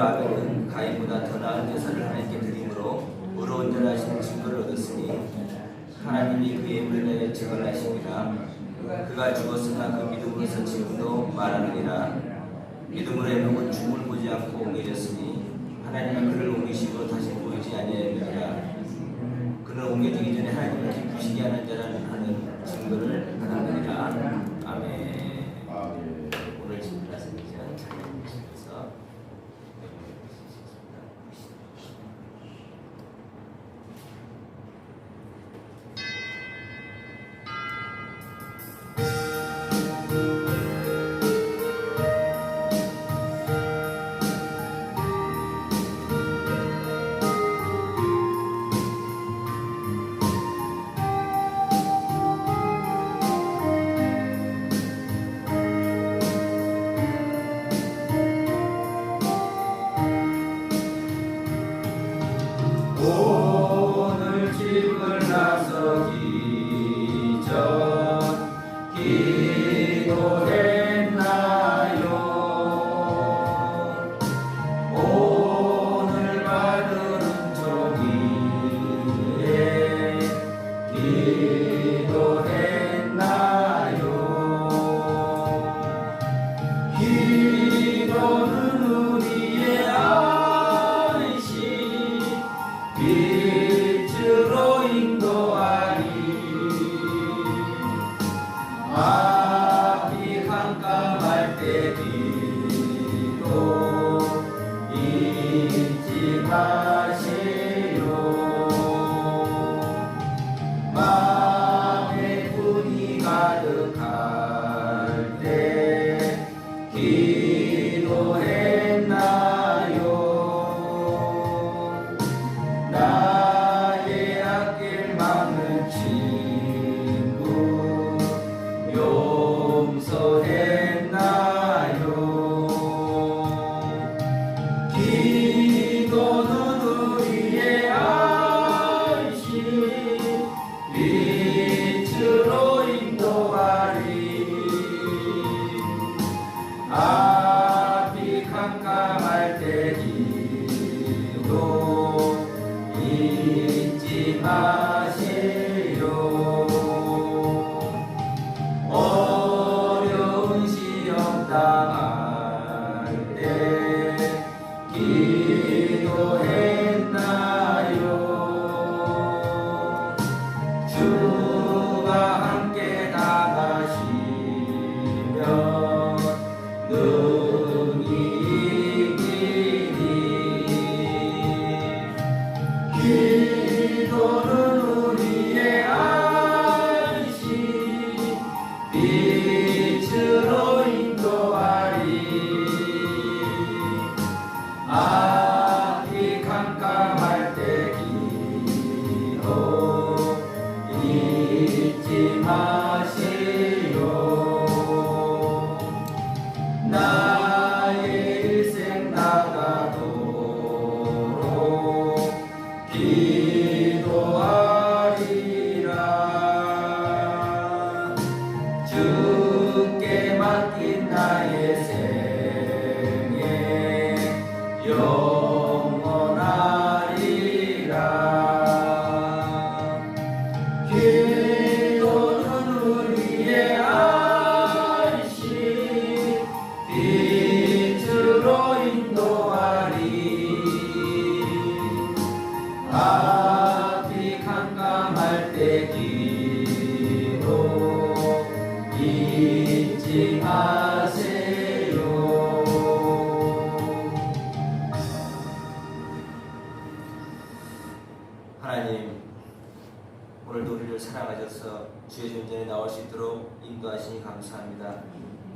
그러므로 아벨은 가인보다 더 나은 제사를 하나님께 드림으로 의로운 자라 하시는 증거를 얻었으니 하나님이 그의 물에 증언을 하십니다. 그가 죽었으나 그 믿음으로서 지금도 말하느니라. 믿음으로 에녹은 죽음을 보지 않고 옮겨졌으니 하나님은 그를 옮기심으로 다시 보이지 아니하느니라. 그는 옮겨지기 전에 하나님을 기쁘시게 하는 자라는 하는 증거를 받았느니라. 아멘. 오늘 질문하신 이전 찬양해 주시면서 오늘 집을 나서기 전 기도했나요? 오늘 받은 종이에 기도했나요? 기도는 우리의 안식 빛으로 인도하리. 앞이 깜깜할 때 기도 잊지 마세요. 마음에 분이 가득할 때 기도했나요? 나의 앞길 막는 친구 용서했나요? 기도는 우리의 안식 빛으로 인도하리. 앞이 깜깜할 때 기도 잊지 마세요. 어려운 시험 당할 때 기도했나요? 주가 함께 나가시면 능히 이기리. 기도는 우리의 안식 빛으로 인도하리. 앞이 깜깜할 때 기도 잊지 마세요. 나의 일생 나가도록 기도하리라. 주께 맡긴 나의 생애 영원하리라. 기도는 우리의 안식 빛으로 인도하리. 앞이 깜깜할 때 기도 잊지 마세요. 하나님, 오늘도 우리를 사랑하셔서 주의 존전에 나올 수 있도록 인도하시니 감사합니다.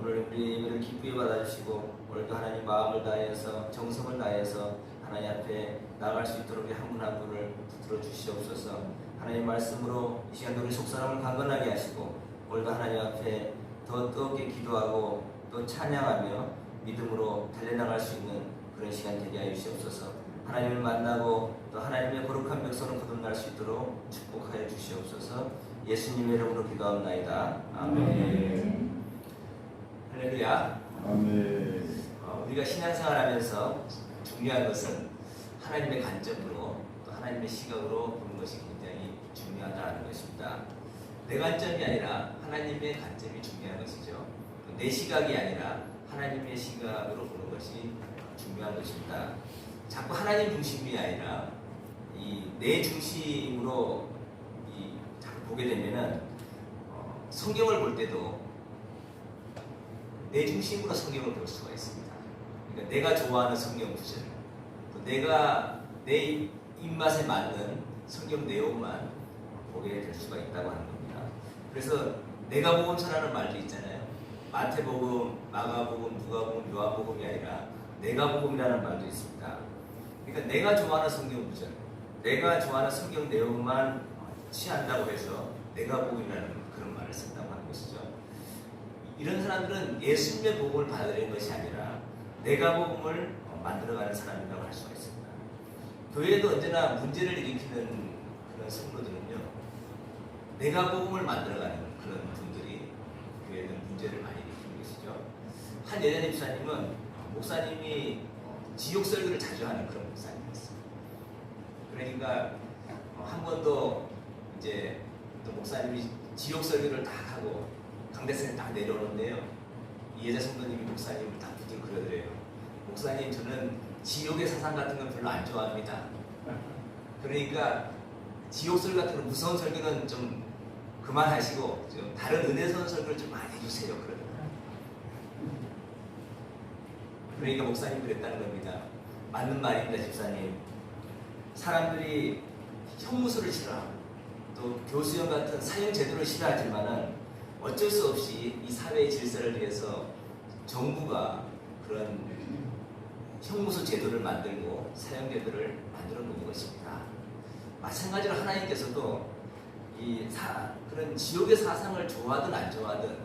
오늘 우리 예배를 기쁘게 받아주시고 오늘도 하나님 마음을 다해서 정성을 다해서 하나님 앞에 나갈 수 있도록 한 분 한 분을 붙들어 주시옵소서. 하나님 말씀으로 이 시간도 우리 속사람을 강건하게 하시고 오늘도 하나님 앞에 더 뜨겁게 기도하고 또 찬양하며 믿음으로 달려나갈 수 있는 그런 시간 되게 하여 주시옵소서. 하나님을 만나고 또 하나님의 거룩한 백성을 거듭날 수 있도록 축복하여 주시옵소서. 예수님의 이름으로 기도합나이다. 아멘. 할렐루야. 아멘. 우리가 신앙생활하면서 중요한 것은 하나님의 관점으로 또 하나님의 시각으로 보는 것이 굉장히 중요하다는 것입니다. 내 관점이 아니라 하나님의 관점이 중요한 것이죠. 내 시각이 아니라 하나님의 시각으로 보는 것이 중요한 것입니다. 자꾸 하나님 중심이 아니라 내 중심으로 자꾸 보게 되면은 성경을 볼 때도 내 중심으로 성경을 볼 수가 있습니다. 그러니까 내가 좋아하는 성경 구절, 또 내가 내 입맛에 맞는 성경 내용만 보게 될 수가 있다고 하는 겁니다. 그래서 내가 복음서라는 말도 있잖아요. 마태복음, 마가복음, 누가복음, 요한복음이 아니라 내가 복음이라는 말도 있습니다. 그러니까 내가 좋아하는 성경 구절, 내가 좋아하는 성경 내용만 취한다고 해서 내가 복음이라는 그런 말을 쓴다고 하는 것이죠. 이런 사람들은 예수님의 복음을 받아들이는 것이 아니라 내가 복음을 만들어가는 사람이라고 할 수가 있습니다. 교회에도 언제나 문제를 일으키는 그런 성도들은요, 내가 복음을 만들어가는 그런 분들이 교회에는 문제를 많이 일으키는 것이죠. 한 예전 집사님은 목사님이 지옥 설교를 자주 하는 그런 목사님이었어요. 그러니까 한 번도 이제 또 목사님이 지옥 설교를 다 하고 강대상에 딱 내려오는데요, 이 여자 성도님이 목사님을 딱 붙들고 그러더래요. 목사님, 저는 지옥의 사상 같은 건 별로 안 좋아합니다. 그러니까 지옥 설교 같은 건 무서운 설교는 좀 그만하시고 좀 다른 은혜스러운 설교를 좀 많이 해주세요. 그러더라고요. 그러니까 목사님 그랬다는 겁니다. 맞는 말입니다, 집사님. 사람들이 형무소를 싫어하고 또 교수형 같은 사형 제도를 싫어하지만은 어쩔 수 없이 이 사회의 질서를 위해서 정부가 그런 형무소 제도를 만들고 사형 제도를 만들어 놓은 것입니다. 마찬가지로 하나님께서도 그런 지옥의 사상을 좋아하든 안 좋아하든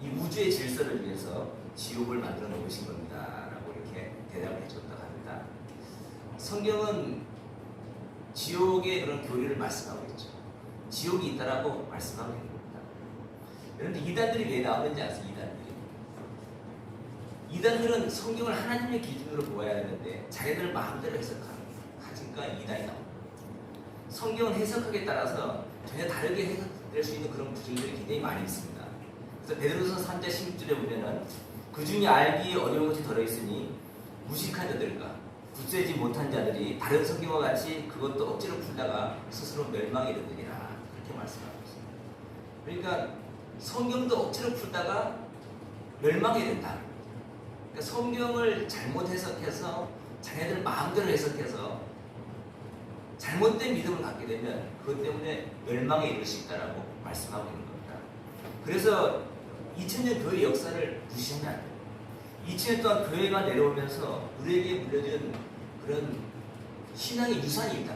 이 우주의 질서를 위해서 지옥을 만들어 놓으신 겁니다. 라고 이렇게 대답을 해줬다고 합니다. 성경은 지옥의 그런 교리를 말씀하고 있죠. 지옥이 있다라고 말씀하고 있는 겁니다. 그런데 이단들이 왜 나오는지 아세요? 이단들은 성경을 하나님의 기준으로 보아야 하는데 자기들 마음대로 해석하니까 이단이 나옵니다. 성경을 해석하기에 따라서 전혀 다르게 해석될 수 있는 그런 구절들이 굉장히 많이 있습니다. 그래서 베드로서 3장 16절에 보면은 그 중에 알기 어려운 것이 들어있으니 무식한 자들과 굳세지 못한 자들이 다른 성경과 같이 그것도 억지로 풀다가 스스로 멸망에 이르느니라, 그렇게 말씀하고 있습니다. 그러니까 성경도 억지로 풀다가 멸망에 이른다. 그러니까 성경을 잘못 해석해서 자기들 마음대로 해석해서 잘못된 믿음을 갖게 되면 그것 때문에 멸망에 이를 수 있다라고 말씀하고 있는 겁니다. 그래서 2000년 교회 역사를 무시하면 안 돼요. 2000년 동안 교회가 내려오면서 우리에게 물려준 그런 신앙의 유산이 있다.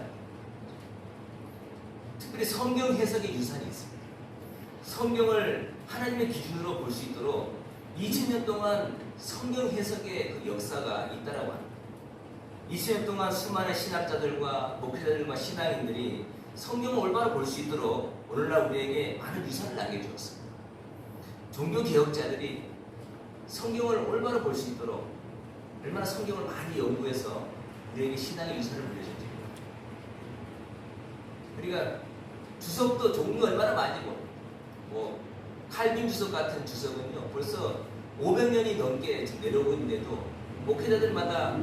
특별히 성경 해석의 유산이 있습니다. 성경을 하나님의 기준으로 볼 수 있도록 2000년 동안 성경 해석의 그 역사가 있다라고 합니다. 20년 동안 수많은 신학자들과 목회자들과 신앙인들이 성경을 올바로 볼 수 있도록 오늘날 우리에게 많은 유산을 남겨주었습니다. 종교개혁자들이 성경을 올바로 볼 수 있도록 얼마나 성경을 많이 연구해서 우리에게 신앙의 유산을 물려줬죠. 그러니까 주석도 종류 얼마나 많이고, 칼빈 주석 같은 주석은요 벌써 500년이 넘게 지금 내려오고 있는데도 목회자들마다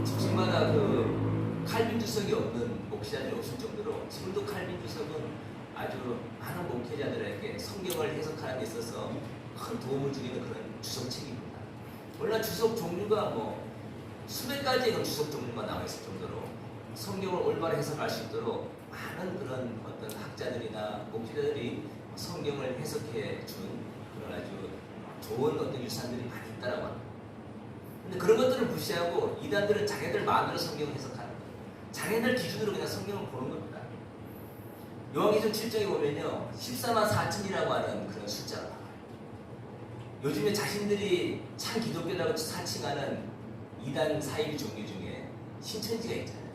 집집마다 그 칼빈 주석이 없는 목회자들이 없을 정도로 지금도 칼빈 주석은 아주 많은 목회자들에게 성경을 해석하는 데 있어서 큰 도움을 주기는 그런 주석책입니다. 원래 주석 종류가 수백 가지의 그런 주석 종류가 나와 있을 정도로 성경을 올바로 해석할 수 있도록 많은 그런 어떤 학자들이나 목회자들이 성경을 해석해 준 그런 아주 좋은 어떤 유산들이 많이 있다라고 합니다. 근데 그런 것들을 무시하고 이단들은 자기들 마음대로 성경을 해석하는 거예요. 자기들 기준으로 그냥 성경을 보는 겁니다. 요한계시록 7장에 보면요 14만 4천이라고 하는 그런 숫자가 나와요. 요즘에 자신들이 참 기독교라고 사칭하는 이단 사이비 종교 중에 신천지가 있잖아요.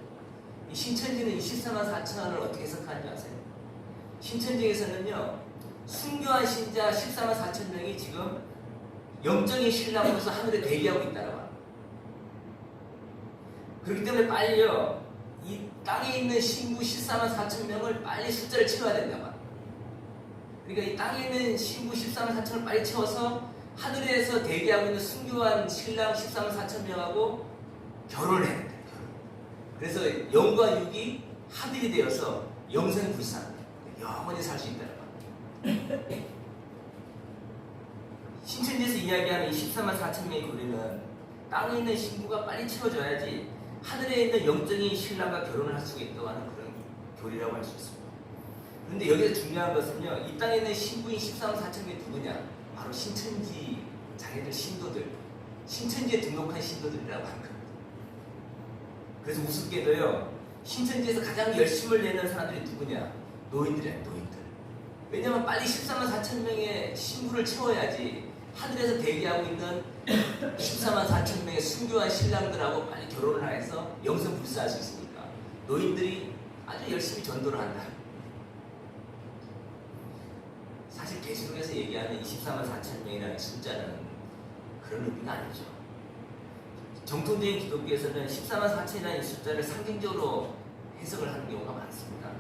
이 신천지는 이 14만 4천을 어떻게 해석하는지 아세요? 신천지에서는요 순교한 신자 14만 4천 명이 지금 영적인 신랑으로서 하늘에 대기하고 있다고 합니다. 그렇기 때문에 빨리요, 이 땅에 있는 신부 14만 4천 명을 빨리 숫자를 채워야 된다. 그러니까 이 땅에 있는 신부 14만 4천을 빨리 채워서 하늘에서 대기하고 있는 순교한 신랑 14만 4천 명하고 결혼을 해야 된다. 그래서 영과 육이 하늘이 되어서 영생 불상, 영원히 살 수 있다는 말. 신천지에서 이야기하는 이 14만 4천 명의 교리는 땅에 있는 신부가 빨리 채워져야지 하늘에 있는 영적인 신랑과 결혼을 할 수가 있다고 하는 그런 교리라고 할 수 있습니다. 그런데 여기서 중요한 것은요, 이 땅에 있는 신부인 14만 4천 명이 누구냐? 바로 신천지 자기들 신도들, 신천지에 등록한 신도들이라고 하는 겁니다. 그래서 우습게도요, 신천지에서 가장 열심을 내는 사람들이 누구냐? 노인들이야, 노인들. 왜냐면 빨리 14만 4천 명의 신부를 채워야지 하늘에서 대기하고 있는 14만 4천 명의 순교한 신랑들하고 빨리 결혼을 해서 영생 불사할 수 있으니까 노인들이 아주 열심히 전도를 한다. 사실 계시록에서 얘기하는 24만 4천 명이라는 숫자는 그런 의미가 아니죠. 정통적인 기독교에서는 14만 4천이라는 숫자를 상징적으로 해석을 하는 경우가 많습니다.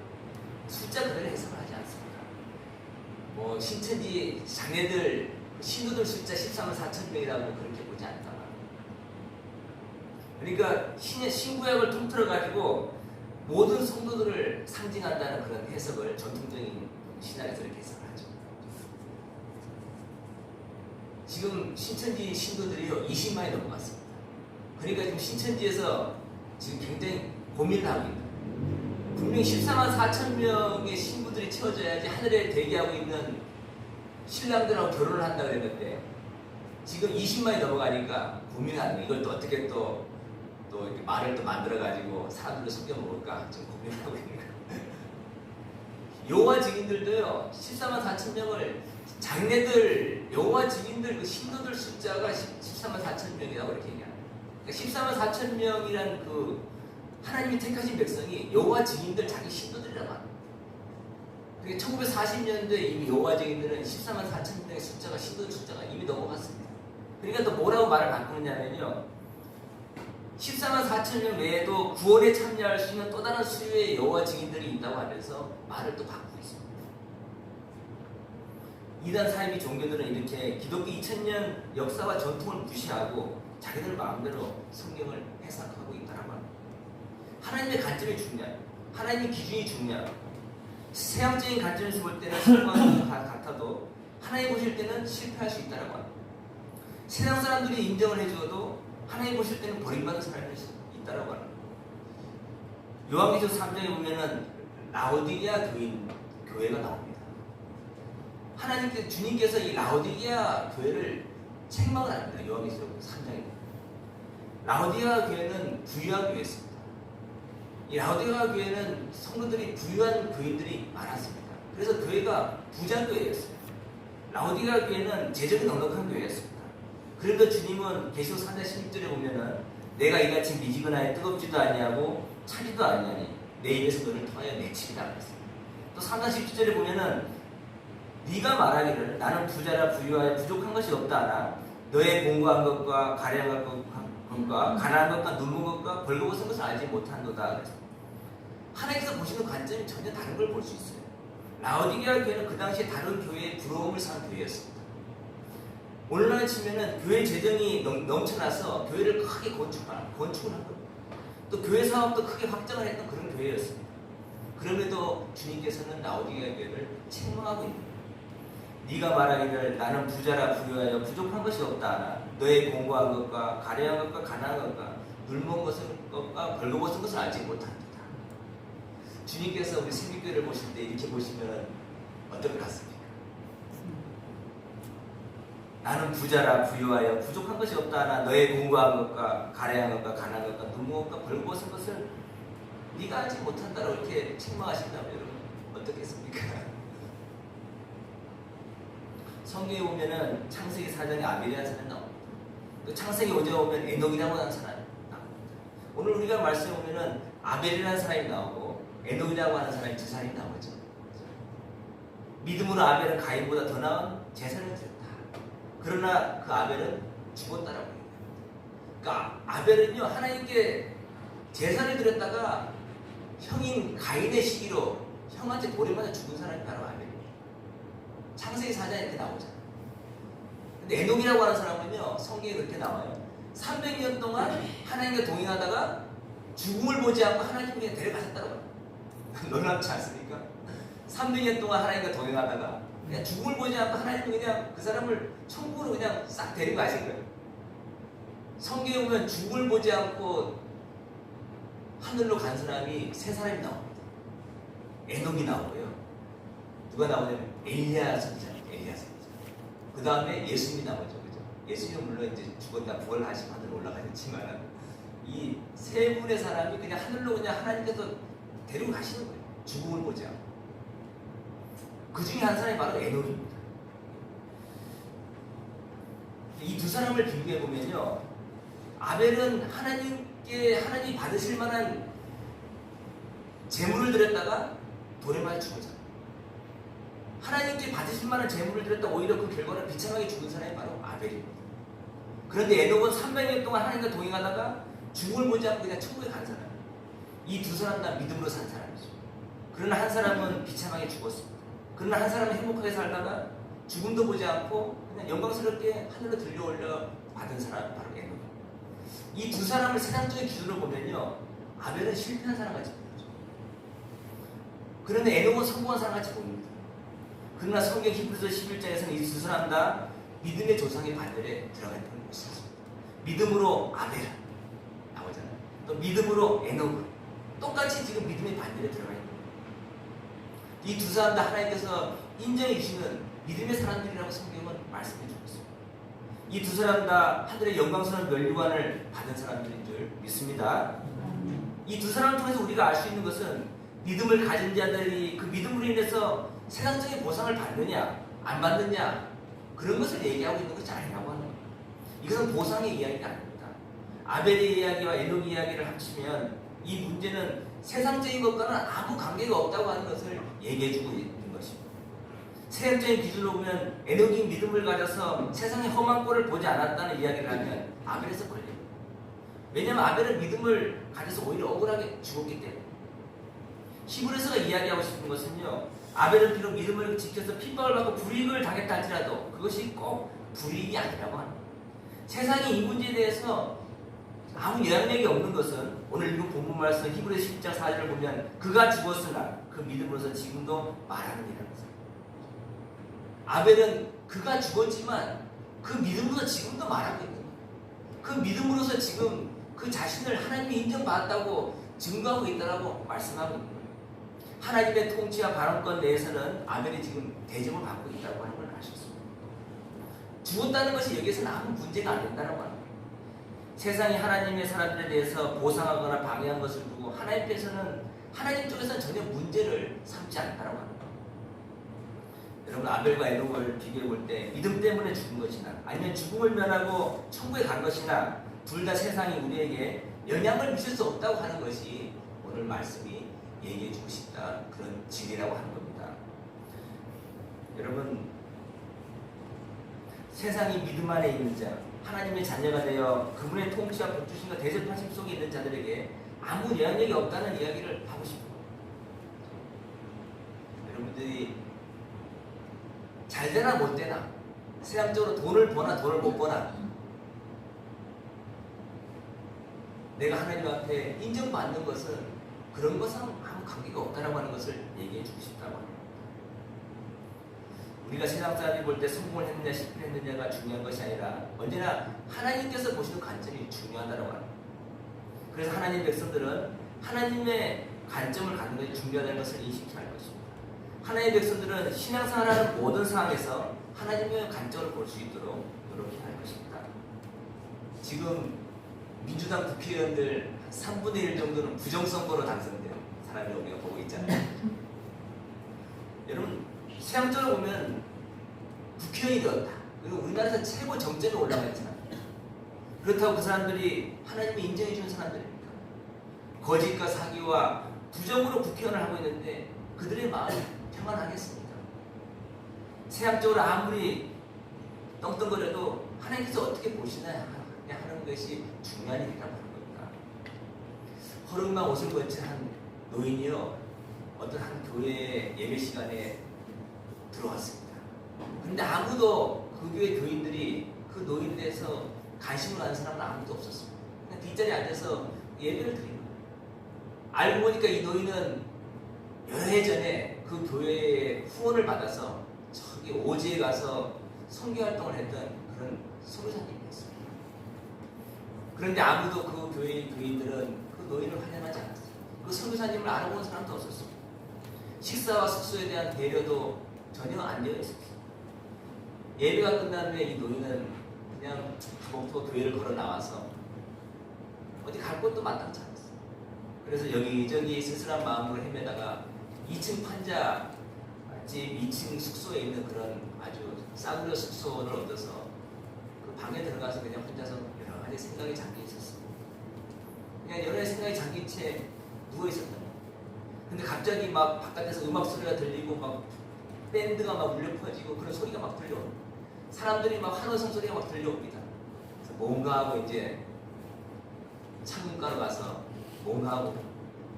숫자 그대로 해석을 하지 않습니다. 뭐 신천지 자매들 신도들 숫자 14만 4천 명이라고 그렇게 보지 않다. 그러니까 신구약을 통틀어 가지고 모든 성도들을 상징한다는 그런 해석을 전통적인 신학에서 이렇게 해석을 하죠. 지금 신천지 신도들이요 20만이 넘어갔습니다. 그러니까 지금 신천지에서 지금 굉장히 고민을 하고 있다. 분명히 14만 4천 명의 신부들이 채워져야지 하늘에 대기하고 있는 신랑들하고 결혼을 한다 그랬는데 지금 20만이 넘어가니까 고민하는 거예요. 이걸 또 어떻게 또 이렇게 말을 또 만들어가지고 사람들을 속여 먹을까 지금 고민하고 있는 거예요. 여호와 증인들도요 14만 4천 명을 장례들 여호와 증인들 그 신도들 숫자가 14만 4천 명이라고 이렇게 얘기합니다. 그러니까 14만 4천 명이란 그 하나님이 택하신 백성이 여호와 증인들 자기 신도들이라고 합니다. 그러니까 1940년도에 이미 여호와 증인들은 14만 4천 명의 숫자가 신도들 숫자가 이미 넘어갔습니다. 그러니까 또 뭐라고 말을 바꾸느냐면요 14만 4천 명 외에도 구원에 참여할 수 있는 또 다른 수요의 여호와 증인들이 있다고 하면서 말을 또 바꾸고 있습니다. 이단 사이비 종교들은 이렇게 기독교 2000년 역사와 전통을 무시하고 자기들 마음대로 성경을 해석하고 있다라고 합니다. 하나님의 관점이 중요해요. 하나님의 기준이 중요해요. 세상적인 관점에서 볼 때는 성공하는 것 같아도 하나님 보실 때는 실패할 수 있다라고 합니다. 세상 사람들이 인정을 해주어도 하나님 보실 때는 버림받은 사람이 있다라고 합니다. 요한계시록 3장에 보면은 라오디게아 교회가 나옵니다. 하나님께 주님께서 이 라오디게아 교회를 책망을 합니다. 요한계시록 3장에. 라오디게아 교회는 부유한 교회였습니다. 이 라오디게아 교회는 성도들이 부유한 교인들이 많았습니다. 그래서 교회가 부자 교회였어요. 라오디게아 교회는 재정이 넉넉한 교회였습니다. 그런데 주님은 계시록 3장 16절에 보면은 내가 이같이 미지근하여 뜨겁지도 아니하고 차지도 아니하니 내 입에서 너를 통하여 내치리라 그랬습니다. 또 3장 17절에 보면은 네가 말하기를 나는 부자라 부유하여 부족한 것이 없다 하나 너의 공부한 것과 가련한 것과 가난한 것과 눈먼 것과 벌거벗은 것을 알지 못한도다 그랬습니다. 하나님께서 보시는 관점이 전혀 다른 걸 볼 수 있어요. 라오디게아 교회는 그 당시에 다른 교회의 부러움을 산 교회였습니다. 오늘날 치면은 교회 재정이 넘쳐나서 교회를 크게 건축을 한 겁니다. 또 교회 사업도 크게 확장을 했던 그런 교회였습니다. 그럼에도 주님께서는 라오디게아 교회를 책망하고 있는 거예요. 네가 말하기를 나는 부자라 부유하여 부족한 것이 없다 하나 너의 공부한 것과 가련한 것과 가난한 것과 눈먼 것과 벌거벗은 것을 알지 못한다. 주님께서 우리 생명교회를 보실 때 이렇게 보시면 어떨 것 같습니까? 나는 부자라 부유하여 부족한 것이 없다 하나 너의 공부한 것과 가련한 것과 가난한 것과 눈먼 것과 벌거벗은 것을 네가 알지 못한다고 이렇게 책망하신다면 여러분 어떻겠습니까? 성경에 보면은 창세기 4장에 아벨이라는 사람이 나옵니다. 또 창세기 5장에 보면 에녹이라고 하는 사람이 나옵니다. 오늘 우리가 말씀에 보면은 아벨이라는 사람이 나오고 에녹이라고 하는 사람이 두 사람이 나오죠. 믿음으로 아벨은 가인보다 더 나은 제사를 드렸다. 그러나 그 아벨은 죽었다라고 합니다. 그러니까 아벨은요 하나님께 제사를 드렸다가 형인 가인의 시기로 형한테 돌에 맞아 죽은 사람이 바로 아벨입니다. 창세기 4장에 이렇게 나오잖아요. 근데 에녹이라고 하는 사람은요, 성경에 그렇게 나와요. 300년 동안 하나님과 동행하다가 죽음을 보지 않고 하나님이 그냥 데려가셨다고 해요. 놀랍지 않습니까? 300년 동안 하나님과 동행하다가 그냥 죽음을 보지 않고 하나님이 그냥 그 사람을 천국으로 그냥 싹 데리고 가신 거예요. 성경에 보면 죽음을 보지 않고 하늘로 간 사람이 세 사람이 나옵니다. 에녹이 나오고요. 누가 나오냐면 엘리야 선지자입니다. 엘리야 선지자. 그 다음에 예수님이 나오죠. 그죠? 예수님은 물론 이제 죽었다 부활하시고 하늘로 올라가셨지만 이 세 분의 사람이 그냥 하늘로 그냥 하나님께서 데리고 가시는 거예요. 죽음을 보지 않고. 그 중에 한 사람이 바로 에녹입니다. 이 두 사람을 비교해 보면요, 아벨은 하나님이 받으실 만한 재물을 드렸다가 돌에 맞아 죽은 사람. 하나님께 받으실 만한 재물을 드렸다 오히려 그 결과를 비참하게 죽은 사람이 바로 아벨입니다. 그런데 에녹은 300년 동안 하나님과 동행하다가 죽음을 보지 않고 그냥 천국에 간 사람. 이 두 사람 다 믿음으로 산 사람이죠. 그러나 한 사람은 비참하게 죽었습니다. 그러나 한 사람은 행복하게 살다가 죽음도 보지 않고 그냥 영광스럽게 하늘로 들려 올려 받은 사람 바로 에녹. 이 두 사람을 세상적인 기준으로 보면요, 아벨은 실패한 사람 같이 보이죠. 그런데 에녹은 성공한 사람 같이 보입니다. 그러나 성경 히브리서 11장에서는 이 두 사람 다 믿음의 조상의 반열에 들어가 있는 것이죠. 믿음으로 아벨 나오잖아요. 또 믿음으로 에녹, 똑같이 지금 믿음의 반열에 들어가 있는 거예요. 이 두 사람 다 하나님께서 인정해 주시는 믿음의 사람들이라고 성경은 말씀해 주고 있습니다. 이 두 사람 다 하늘의 영광스러운 멸류관을 받은 사람들인 줄 믿습니다. 이 두 사람을 통해서 우리가 알 수 있는 것은 믿음을 가진 자들이 그 믿음으로 인해서 세상적인 보상을 받느냐 안 받느냐 그런 것을 얘기하고 있는 것이 아니라고 하는 겁니다. 이것은 보상의 이야기가 아닙니다. 아벨의 이야기와 에녹의 이야기를 합치면 이 문제는 세상적인 것과는 아무 관계가 없다고 하는 것을 얘기해주고 있는 것입니다. 세상적인 기준으로 보면 에녹이 믿음을 가져서 세상의 험한 꼴을 보지 않았다는 이야기를 하면 아벨에서 걸립니다. 왜냐하면 아벨은 믿음을 가져서 오히려 억울하게 죽었기 때문에. 히브리서가 이야기하고 싶은 것은요, 아벨은 비록 믿음을 지켜서 핍박을 받고 불이익을 당했다 할지라도 그것이 꼭 불이익이 아니라고 합니다. 세상이 이 문제에 대해서 아무 영향력이 없는 것은 오늘 읽은 본문 말씀 히브리서 10장 4절을 보면 그가 죽었으나 그 믿음으로서 지금도 말하는 이라는 것입니다. 아벨은 그가 죽었지만 그 믿음으로서 지금도 말하고 있는 거예요. 그 믿음으로서 지금 그 자신을 하나님이 인정받았다고 증거하고 있다고 말씀하고 있는 거예요. 하나님의 통치와 발언권 내에서는 아벨이 지금 대접을 받고 있다고 하는 걸 아셨습니다. 죽었다는 것이 여기에서는 아무 문제가 안 된다고 하는 거예요. 세상이 하나님의 사람들에 대해서 보상하거나 방해한 것을 두고 하나님 쪽에서는 전혀 문제를 삼지 않다고 하는 거예요. 여러분, 아벨과 에녹을 비교해 볼 때 믿음 때문에 죽은 것이나 아니면 죽음을 면하고 천국에 간 것이나 둘 다 세상이 우리에게 영향을 미칠 수 없다고 하는 것이 오늘 말씀이 얘기해 주고 싶다 그런 진리라고 하는 겁니다. 여러분, 세상이 믿음 안에 있는 자, 하나님의 자녀가 되어 그분의 통치와 복주심과 대접하심 속에 있는 자들에게 아무 영향력이 없다는 이야기를 하고 싶은 거예요. 여러분들이 잘 되나 못 되나, 세상적으로 돈을 버나 돈을 못 버나, 내가 하나님 앞에 인정받는 것은 그런 것은 아무 관계가 없다라고 하는 것을 얘기해 주고 싶다고 합니다. 우리가 세상 사람이 볼 때 성공을 했느냐 실패했느냐가 중요한 것이 아니라 언제나 하나님께서 보시는 관점이 중요하다고 합니다. 그래서 하나님 백성들은 하나님의 관점을 갖는 것이 중요하다는 것을 인식해야 할 것입니다. 하나님의 백성들은 신앙생활하는 모든 상황에서 하나님의 관점을 볼 수 있도록 노력해야 할 것입니다. 지금 민주당 국회의원들 3분의 1 정도는 부정선거로 당선돼요. 사람이 우리가 보고 있잖아요. 여러분, 세상적으로 보면 국회의원이 되었다. 그리고 우리나라에서 최고 정점에 올라가 있잖아요. 그렇다고 그 사람들이 하나님이 인정해 주는 사람들입니까? 거짓과 사기와 부정으로 국회의원을 하고 있는데 그들의 마음이 평안하겠습니까? 세상적으로 아무리 떵떵거려도 하나님께서 어떻게 보시나 하는 것이 중요한 일이라고 하는 겁니다. 허름한 옷을 걸친 한 노인이요, 어떤 한 교회 예배 시간에 들어왔습니다. 근데 아무도 그 교회 교인들이 그 노인에 대해서 관심을 가는 사람은 아무도 없었습니다. 그냥 뒷자리에 앉아서 예배를 드린 거예요. 알고 보니까 이 노인은 여러 해 전에 그 교회의 후원을 받아서 저기 오지에 가서 선교 활동을 했던 그런 선교사님이었습니다. 그런데 아무도 그 교회 교인들은 그 노인을 환영하지 않았어요. 그 선교사님을 알아보는 사람도 없었습니다. 식사와 숙소에 대한 배려도 전혀 안 되어 있었어요. 예배가 끝난 후에 이 노인은 그냥 가복도 교회를 걸어 나와서 어디 갈 곳도 마땅치 않았어요. 그래서 여기저기 쓸쓸한 마음으로 헤매다가 2층 판자집 2층 숙소에 있는 그런 아주 싸구려 숙소를 얻어서 그 방에 들어가서 그냥 혼자서 여러 가지 생각에 잠겨 있었어요. 그냥 여러 가지 생각에 잠긴 채 누워 있었던 거예요. 근데 갑자기 막 바깥에서 음악 소리가 들리고 막 밴드가 막 울려 퍼지고 그런 소리가 막 들려옵니다. 사람들이 막 환호성 소리가 막 들려옵니다. 그래서 뭔가 하고 이제 창문가로 가서 뭔가 하고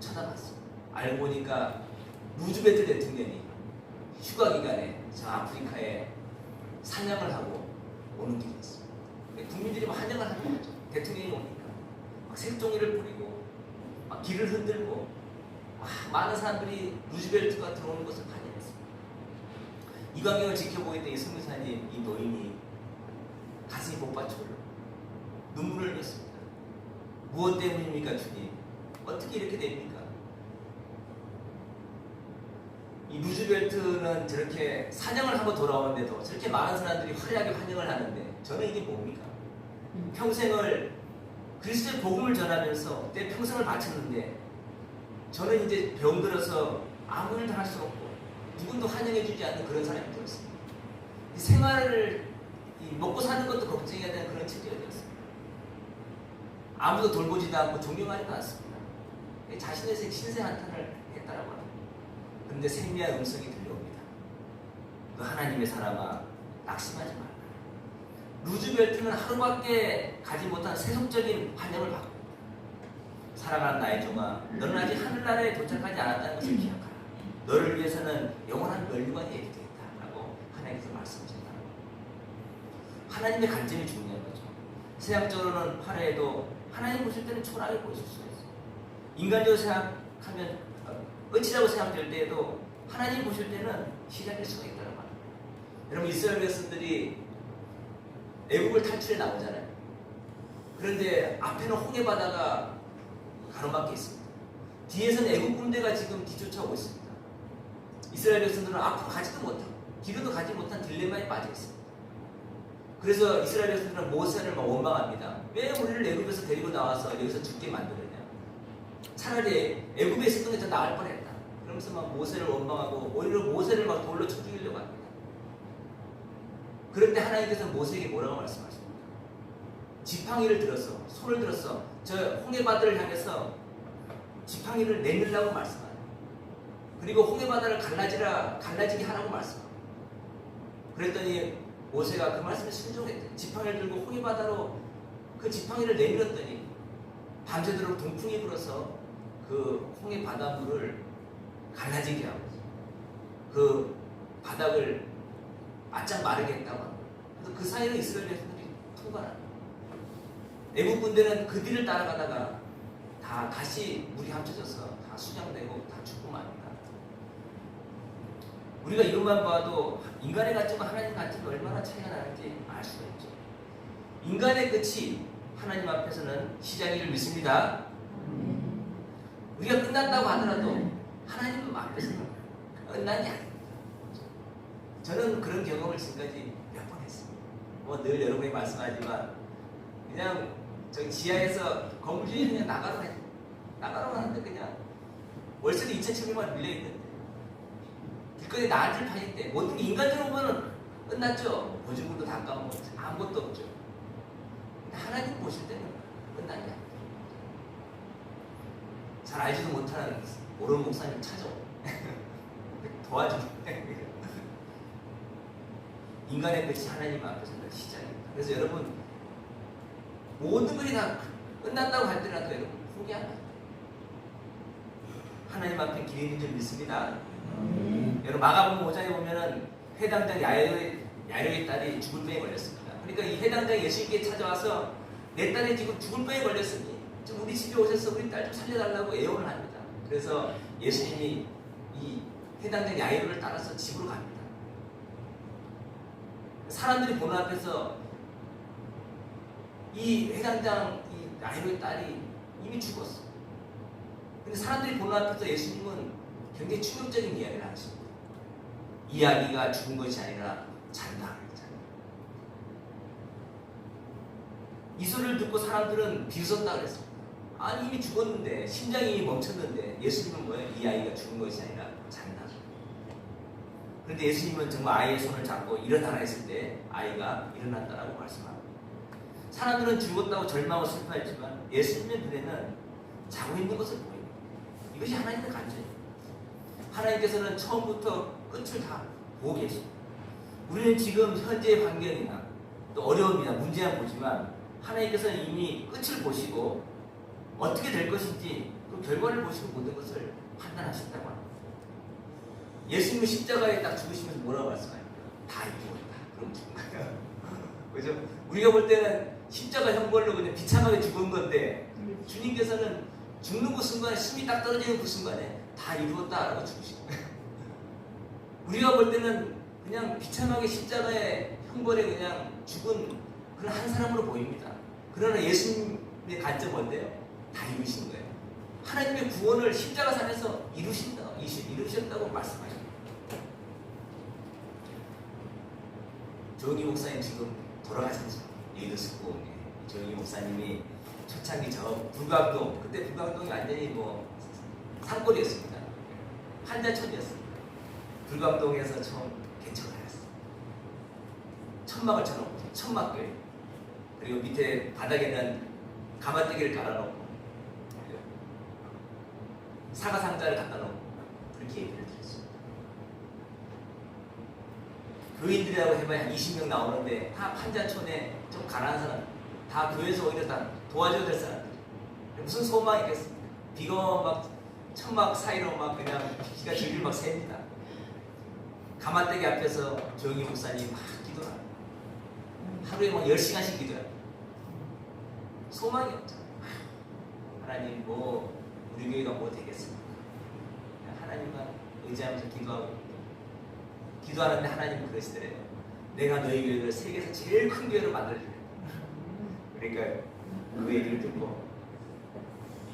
쳐다봤어요. 알고 보니까 루즈벨트 대통령이 휴가 기간에 저 아프리카에 사냥을 하고 오는 길이었어요. 국민들이 막 환영을 하는 거죠. 대통령이 오니까 막 색종이를 뿌리고 막 길을 흔들고 많은 사람들이 루즈벨트가 들어오는 것을 환영했습니다. 이 광경을 지켜보고 있던 이 선교사님, 이 노인이 가슴이 복받쳐올라 눈물을 흘렸습니다. 무엇 때문입니까, 주님? 어떻게 이렇게 됩니까? 이 루즈벨트는 저렇게 사냥을 하고 돌아오는데도 저렇게 많은 사람들이 화려하게 환영을 하는데 저는 이게 뭡니까? 평생을 그리스도의 복음을 전하면서 내 평생을 바쳤는데 저는 이제 병들어서 아무 일도 할 수 없고 누군도 환영해주지 않는 그런 사람이 되었습니다. 이 생활을 먹고 사는 것도 걱정해야 되는 그런 처지가 되었습니다. 아무도 돌보지도 않고 존경하지도 않습니다. 자신의 신세 한탄을 했다라고 합니다. 그런데 생미한 음성이 들려옵니다. 너 하나님의 사람아, 낙심하지 말라. 루즈벨트는 하루밖에 가지 못한 세속적인 환영을 받고 있다. 사랑하는 나의 종아, 너는 아직 하늘나라에 도착하지 않았다는 것을 기억하라. 너를 위해서는 영원한 멸류관이 예비되어 있다라고 하나님께서 말씀하셨다. 하나님의 관점이 중요한 거죠. 세상적으로는 화려해도 하나님 보실 때는 초라하게 보실 수가 있어요. 인간적으로 생각하면 끝이라고 생각될 때에도 하나님 보실 때는 시작일 수가 있다는 말이에요. 여러분, 이스라엘 백성들이 애국을 탈출해 나오잖아요. 그런데 앞에는 홍해 바다가 가로막혀 있습니다. 뒤에서는 애국 군대가 지금 뒤쫓아오고 있습니다. 이스라엘 백성들은 앞으로 가지도 못하고 뒤로도 가지 못한 딜레마에 빠져 있습니다. 그래서 이스라엘 백성들은 모세를 막 원망합니다. 왜 우리를 애국에서 데리고 나와서 여기서 죽게 만드느냐? 차라리 애국에 있었던 게 더 나을 뻔했다. 그러면서 막 모세를 원망하고 오히려 모세를 막 돌로 쳐 죽이려고 합니다. 그런데 하나님께서 모세에게 뭐라고 말씀하십니까? 지팡이를 들어서, 손을 들어서 저 홍해바다를 향해서 지팡이를 내밀라고 말씀하세요. 그리고 홍해바다를 갈라지게 하라고 말씀합니다. 그랬더니 모세가 그 말씀에 순종했대요. 지팡이를 들고 홍해바다로 그 지팡이를 내밀었더니 밤새도록 동풍이 불어서 그 홍해바다 물을 갈라지게 하고 그 바닥을 바짝 마르게 했다고 합니다. 그래서 그 사이로 이스라엘 백성들이 통과합니다. 애국 군대는 그 뒤를 따라가다가 다시 물이 합쳐져서 다 수장되고 다 죽고 맙니다. 우리가 이것만 봐도 인간의 관점과 하나님 관점이 얼마나 차이가 나는지 알 수가 있죠. 인간의 끝이 하나님 앞에서는 시작일 믿습니다. 우리가 끝난다고 하더라도 하나님 앞에서는 끝난 게 아닙니다. 저는 그런 경험을 지금까지 몇 번 했습니다. 뭐 늘 여러분이 말씀하지만 그냥 저기 지하에서 건물주인이 그냥 나가라고 하는데 그냥 월세도 2,700만 밀려있는데 길거리에 나앉을 판인데 모든 게 인간적으로 보면 끝났죠. 보증금도 다 까먹었죠. 아무것도 없죠. 근데 하나님 보실 때는 끝난 게 아닙니다. 잘 알지도 못하는 모르는 목사님 찾아오. 도와주는 인간의 끝이 하나님 앞에서는 시작입니다. 그래서 여러분 모든 것이 다 끝난다고 할 때라도 여러분 포기하면 안 돼요. 하나님 앞에 길이 있는 줄 믿습니다. 여러분 마가복음 5장에 보면은 회당장 야이로의 딸이 죽을 병에 걸렸습니다. 그러니까 이 회당장이 예수님께 찾아와서 내 딸이 지금 죽을 병에 걸렸으니 좀 우리 집에 오셔서 우리 딸 좀 살려달라고 애원을 합니다. 그래서 예수님이 이 회당장 야이로를 따라서 집으로 갑니다. 사람들이 보는 앞에서 이 회당장 이 야이로의 딸이 이미 죽었어. 근데 사람들이 보는 앞에서 예수님은 굉장히 충격적인 이야기를 하십니다. 이야기가 죽은 것이 아니라 잔다. 이 소리를 듣고 사람들은 비웃었다 그랬습니다. 아니 이미 죽었는데 심장이 이미 멈췄는데 예수님은 뭐예요? 이 아이가 죽은 것이 아니라 잔다. 그런데 예수님은 정말 아이의 손을 잡고 일어나라 했을 때 아이가 일어났다라고 말씀합니다. 사람들은 죽었다고 절망하고 슬퍼했지만 예수님의 눈에는 자고 있는 것을 보입니다. 이것이 하나님의 간절입니다. 하나님께서는 처음부터 끝을 다 보고 계십니다. 우리는 지금 현재의 환경이나 또 어려움이나 문제만 보지만 하나님께서는 이미 끝을 보시고 어떻게 될 것인지 그 결과를 보시고 모든 것을 판단하신다고 합니다. 예수님은 십자가에 딱 죽으시면서 뭐라고 말씀합니까? 다 이루었다. 그럼 죽은 거예요. 그죠? 우리가 볼 때는 십자가 형벌로 그냥 비참하게 죽은 건데 주님께서는 죽는 그 순간에 숨이 딱 떨어지는 그 순간에 다 이루었다라고 죽으신 거예요. 우리가 볼 때는 그냥 비참하게 십자가의 형벌에 그냥 죽은 그런 한 사람으로 보입니다. 그러나 예수님의 관점은 뭔데요? 다 이루신 거예요. 하나님의 구원을 십자가산에서 이루셨다고 말씀하십니다. 조영기 목사님 지금 돌아가셨죠. 예의도스고 조영기 목사님이 초창기 저 불광동, 그때 불광동이 완전히 뭐 산골이었습니다. 한자촌이었습니다. 불광동에서 처음 개척을 하였어요. 천막을 쳐놓고 천막교회, 그리고 밑에 바닥에는 가마떼기를 깔아놓고 사과 상자를 갖다 놓고 그렇게 예배를 드렸습니다. 교인들이라고 해봐야 한 20명 나오는데 다 판자촌에 좀 가난한 사람, 다 교회에서 오히려 다 도와줘야 될 사람들. 무슨 소망이 있겠습니까? 비가 막 천막 사이로 막 그냥 비가 질질 막 셉니다. 가마떼기 앞에서 조영기 목사님 막 기도합니다. 하루에 막 10시간씩 기도해요. 소망이 없죠. 하나님 뭐 우리 교회가 뭐 되겠습니까? 하나님만 의지하면서 기도하는데 하나님은 그러시더래요. 내가 너희 교회를 세계에서 제일 큰 교회로 만들어줄게. 그러니까 그 얘기를 듣고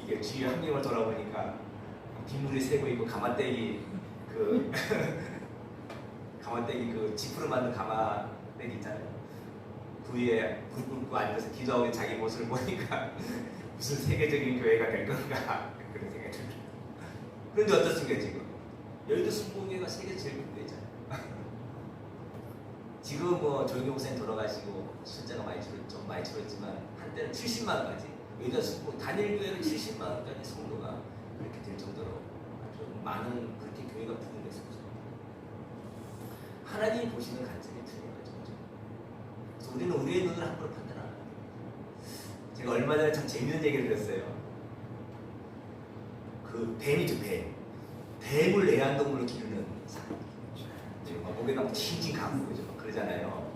이게 주위 환경을 돌아보니까 빗물이 새고 있고 가마떼기 가마떼기 그 지프로 만든 가마떼기 있잖아요. 그 위에 무릎 꿇고 앉아서 기도하고 자기 모습을 보니까 무슨 세계적인 교회가 될 건가 그런 생각이 듭니다. 그런데 어떻습니까 지금? 여의도 순복음교회가 세계 제일 큰 교회잖아요. 지금 뭐 조영기 목사님 돌아가시고 숫자가 좀 많이 줄었지만 한때는 70만 원까지 여의도 순복음 단일 교회로 70만 원까지 성도가 그렇게 될 정도로 아주 많은 그렇게 교회가 부흥됐습니다. 하나님이 보시는 관점이 틀린 거죠. 그래서 우리는 우리의 눈을 함부로 판단 안 합니다. 제가 얼마 전에 참 재밌는 얘기를 들었어요. 그 뱀이죠, 뱀. 뱀을 애완동물로 기르는 사람. 목에다 막 칭칭 감고 그러잖아요.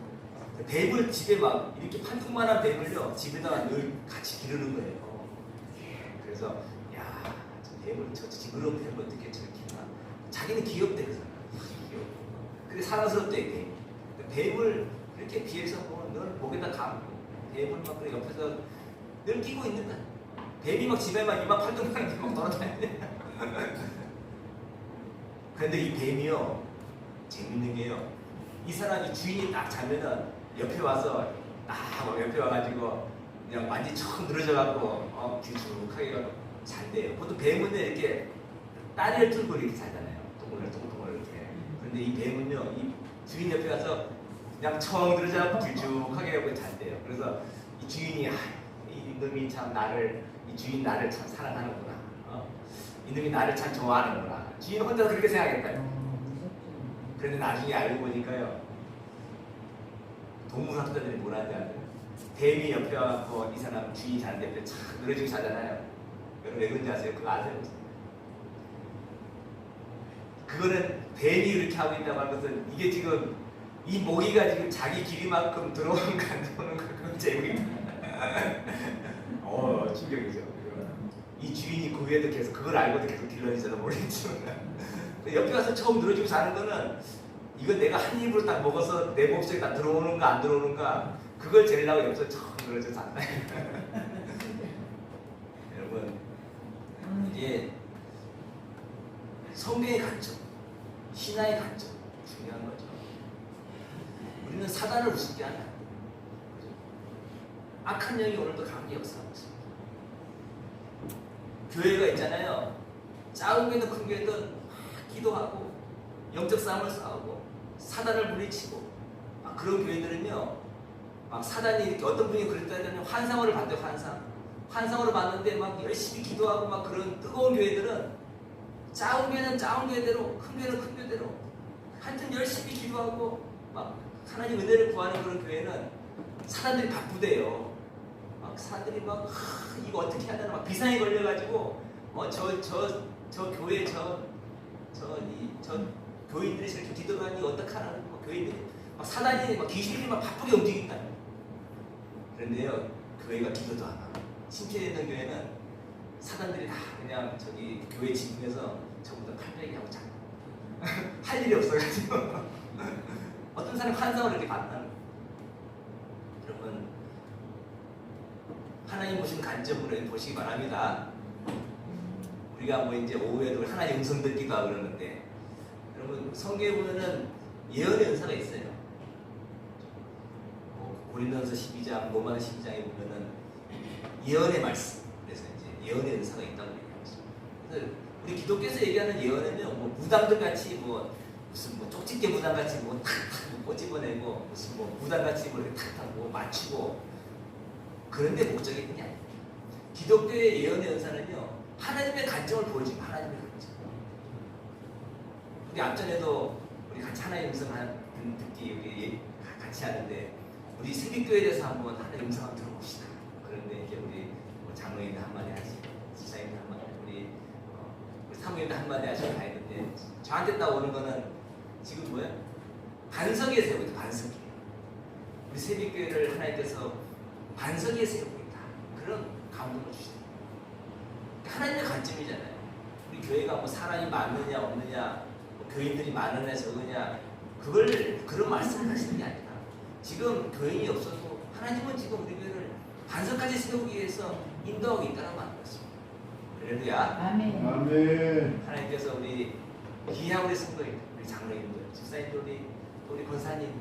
뱀을 집에 막 이렇게 판통만한 뱀을요 집에다가 늘 같이 기르는 거예요. 그래서 야, 저 뱀을 저 징그러운 뱀을 어떻게 저렇게 하나? 자기는 귀엽대 그 사람. 그게 사랑스럽대 뱀을 이렇게 뒤에서 늘 목에다 감고 뱀을 막 그래 옆에서 늘 끼고 있는 거야. 뱀이 막 집에 막 이만 팔뚝만한 뱀 막 돌아다니네. 그런데 이 뱀이요 재밌는 게요. 이 사람이 주인이 딱 자면은 옆에 와서 딱 옆에 와가지고 그냥 완전히 척 늘어져갖고 길쭉하게 잔대요. 보통 뱀은 이렇게 다리를 들고 이렇게 자잖아요. 동글동글 이렇게. 그런데 이 뱀은요, 이 주인 옆에 가서 그냥 척 늘어져갖고 길쭉하게 하고 잔대요. 그래서 이 주인이 이 놈이 참 이 주인 나를 참 사랑하는구나. 이놈이 나를 참 좋아하는구나. 주인 혼자 그렇게 생각했다. 그런데 나중에 알고 보니까요, 동물학자들이 뭐라 하지 않아요? 뱀이 옆에 와서 이 사람 주인이 자는 옆에 착 늘어지고 자잖아요. 여러분 왜 그런지 아세요? 그거 아세요? 그거는 뱀이 이렇게 하고 있다고 하는 것은 이게 지금 이 모기가 지금 자기 길이만큼 들어오는가 안 들어오는가 그건 재미있다. 충격이죠. 이 주인이 그 위에도 계속 그걸 알고도 계속 딜러지잖아 모르겠지만 옆에 가서 처음 늘어지고 자는 거는 이건 내가 한 입으로 딱 먹어서 내 몸속에 다 들어오는가 안 들어오는가 그걸 재려고 옆에서 처음 늘어져 잔다. 여러분 이게 성경의 관점, 신화의 관점 중요한 거죠. 우리는 사단을 우습게 한다. 악한 영이 오늘도 강하게 역사하고 있습니다. 교회가 있잖아요. 작은 교회든 큰 교회든 막 기도하고 영적 싸움을 싸우고 사단을 물리치고 막 그런 교회들은요. 막 사단이 이렇게 어떤 분이 그랬다면 환상을 봤대요. 환상으로 봤는데 막 열심히 기도하고 막 그런 뜨거운 교회들은 작은 교회는 작은 교회대로 큰 교회는 큰 교회대로 하여튼 열심히 기도하고 막 하나님 은혜를 구하는 그런 교회는 사람들이 바쁘대요. 막 사람들이 막 이거 어떻게 해야 되나 막 비상에 걸려가지고 저 교회 저 교인들이 저렇게 기도를 하니 어떡하라는 막 교인들이 막 사단이 막 귀신이 막 바쁘게 움직인다. 그런데요 교회가 기도도 안 하고 신체되는 교회는 사단들이 다 그냥 저기 교회 지붕에서 전부 다 팔베기 하고 자고 할 일이 없어가지고 어떤 사람이 환상을 이렇게 봤다는 거예요. 여러분 하나님 보시는 관점으로 보시기 바랍니다. 우리가 뭐 이제 오후에도 하나님 음성 듣기도 하고 그러는데 여러분 성경에 보면은 예언의 은사가 있어요. 고린도전서 12장, 로마서 12장에 보면은 예언의 말씀, 그래서 이제 예언의 은사가 있다고 얘기하고 있습니다. 그래서 우리 기독교에서 얘기하는 예언에는 뭐 무당들 같이 뭐 무슨 뭐 쪽집게 무당 같이 뭐 탁탁 꼬집어내고 무슨 뭐 무당 같이 뭐 이렇게 탁탁 뭐 맞추고 그런데 목적이 있는 게 아니에요. 기독교의 예언의 은사는요 하나님의 관점을 보여주고 하나님의 관점. 우리 앞전에도 우리 같이 하나님의 음성 듣기 우리 같이 하는데 우리 새벽교회에 대해서 한번 하나님의 음성 한번 들어봅시다. 그런데 이제 우리 장로님들 한마디 하시고 지사님들 한마디 우리 사모님들 한마디 하시고 가야 되는데 저한테 나오는 거는 지금 뭐야? 반석에 세우고 있다. 반석에 우리 새벽교회를 하나님께서 반석에 세우고 있다. 그런 감동을 주시다. 하나님의 관점이잖아요. 우리 교회가 뭐 사람이 많느냐 없느냐 뭐 교인들이 많으냐 적으냐 그런 말씀을 하시는 게 아니라 지금 교인이 없어도 하나님은 지금 우리 교회를 반석까지 세우기 위해서 인도하고 있다는 말인 것입니다. 할렐루야. 아멘. 아멘. 하나님께서 우리 귀한 우리 성도님, 우리 장로님들, 집사님들, 우리 권사님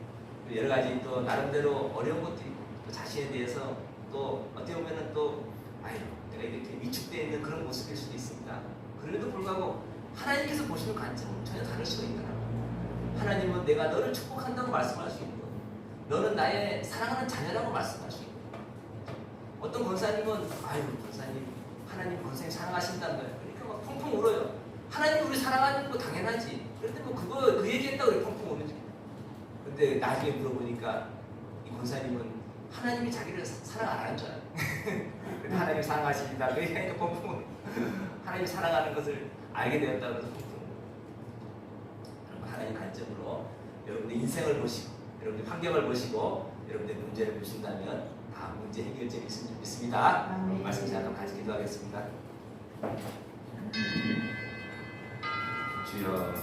여러 가지 또 나름대로 어려운 것도 있고 또 자신에 대해서 또 어떻게 보면은 또 내가 이렇게 위축되어 있는 그런 모습일 수도 있습니다. 그럼에도 불구하고 하나님께서 보시는 관점은 전혀 다를 수가 있더라고요. 하나님은 내가 너를 축복한다고 말씀할 수 있고 너는 나의 사랑하는 자녀라고 말씀할 수 있고 어떤 권사님은 권사님 하나님 권사님 사랑하신다는 거예요. 그러니까 막 펑펑 울어요. 하나님 우리 사랑하는 거 당연하지. 그런데 뭐 그 얘기했다고 우리 펑펑 우는지. 근데 나중에 물어보니까 이 권사님은 하나님이 자기를 사랑 안 하는 줄 알아요. 근데 하나님 사랑하십니다. 그 얘기하니까 펑펑 하나님이 사랑하는 것을 알게 되었다고 해서 펑펑. 하나님 관점으로 여러분의 인생을 보시고 여러분의 환경을 보시고 여러분의 문제를 보신다면 다 문제 해결점이 있으면 좋겠습니다. 말씀 잠깐 같이 기도하겠습니다. 주여